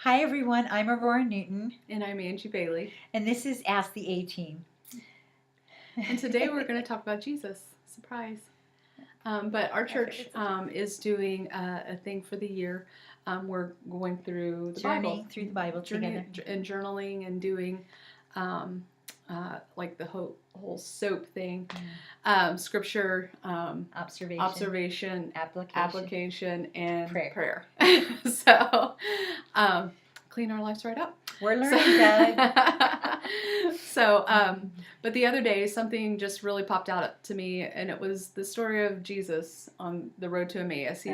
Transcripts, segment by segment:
Hi everyone, I'm Aurora Newton, And I'm Angie Bailey. and this is Ask the A-Team. And today we're going to talk about Jesus. Surprise. But our church is doing a thing for the year. We're going through the Bible. Journeying through the Bible together. And journaling and doing like the whole SOAP thing. Scripture, observation, application, and prayer. So clean our lives right up. We're learning, Doug. But the other day, something just really popped out to me, and it was the story of Jesus on the road to Emmaus.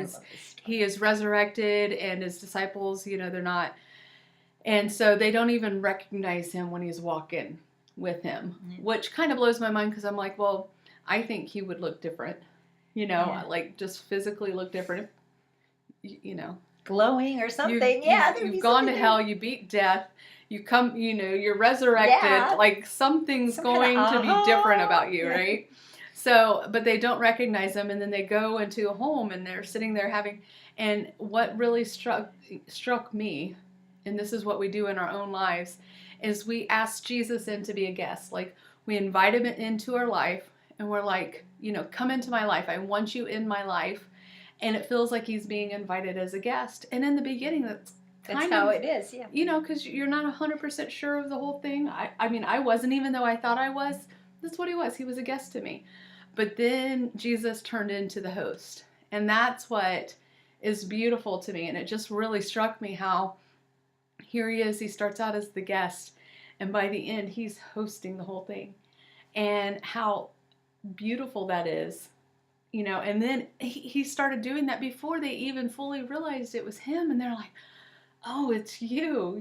He is resurrected, and his disciples, they're not, and so they don't even recognize him when he's walking with him, which kind of blows my mind because I'm like, well, I think he would look different, like just physically look different, glowing or something. You've gone to hell, you beat death, you come, you're resurrected, like something's going to be different about you, right? So, but they don't recognize them, and then they go into a home and they're sitting there having, and what really struck me, and this is what we do in our own lives, is we ask Jesus in to be a guest. Like, we invite him into our life, and we're like, come into my life. I want you in my life. And it feels like he's being invited as a guest. And in the beginning, that's how it is, yeah. Because you're not 100% sure of the whole thing. I mean, I wasn't, even though I thought I was. That's what he was. He was a guest to me. But then Jesus turned into the host. And that's what is beautiful to me. And it just really struck me how here he is. He starts out as the guest. And by the end, he's hosting the whole thing. And how beautiful that is. And then he started doing that before they even fully realized it was him, and they're like, "Oh, it's you,"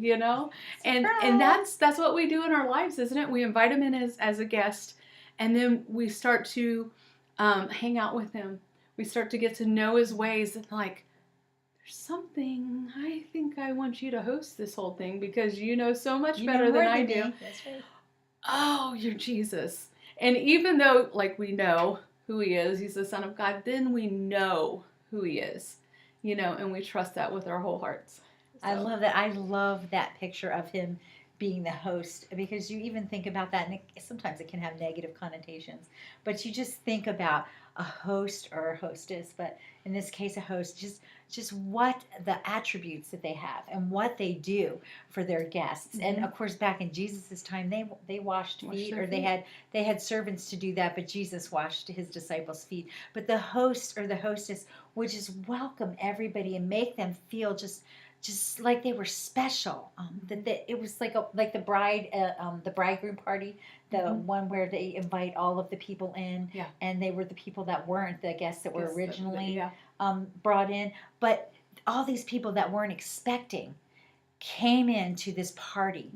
and that's what we do in our lives, isn't it? We invite him in as a guest, and then we start to hang out with him. We start to get to know his ways, and like, there's something, I think I want you to host this whole thing because you know so much better than I do. That's right. Oh, you're Jesus. And even though, like, we know who he is, he's the Son of God, then we know who he is, and we trust that with our whole hearts. So. I love that. I love that picture of him being the host, because you even think about that, and sometimes it can have negative connotations, but you just think about a host or a hostess, but in this case a host, just what the attributes that they have and what they do for their guests. And of course, back in Jesus's time, they washed feet, or they had servants to do that, but Jesus washed his disciples' feet. But the host or the hostess would just welcome everybody and make them feel just like they were special. It was like the bridegroom party, the one where they invite all of the people in, and they were the people that weren't the guests that were originally brought in. But all these people that weren't expecting came into this party,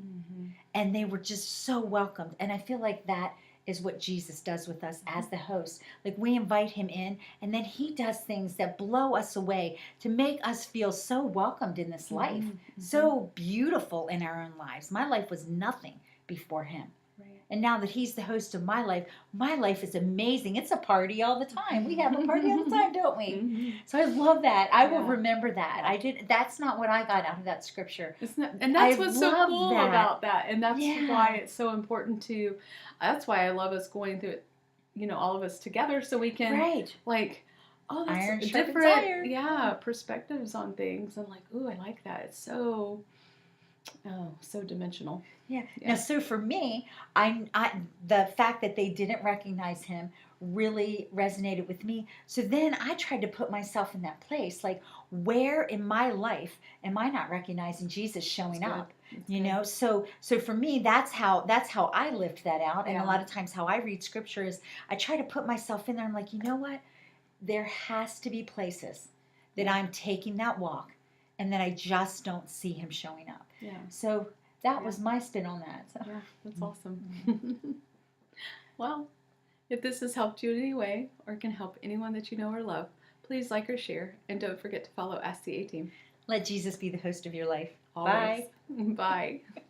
and they were just so welcomed. And I feel like that is what Jesus does with us as the host. Like, we invite him in, and then he does things that blow us away to make us feel so welcomed in this life, so beautiful in our own lives. My life was nothing before him. And now that he's the host of my life is amazing. It's a party all the time. We have a party all the time, don't we? So I love that. I will remember that. That's not what I got out of that scripture. And that's what's so cool about that. And that's why it's so important that's why I love us going through it, all of us together, so we can like, oh, that's iron different, perspectives on things, and like, ooh, I like that. It's so dimensional. Yeah. Now, so for me, the fact that they didn't recognize him really resonated with me. So then I tried to put myself in that place. Like, where in my life am I not recognizing Jesus showing up? So for me, that's how I lived that out. And a lot of times how I read scripture is I try to put myself in there. I'm like, you know what? There has to be places that I'm taking that walk, and that I just don't see him showing up. Yeah. So that was my spin on that. So. Yeah, that's awesome. Well, if this has helped you in any way, or can help anyone that you know or love, please like or share, and don't forget to follow Ask the A-Team. Let Jesus be the host of your life. Always. Bye. Bye.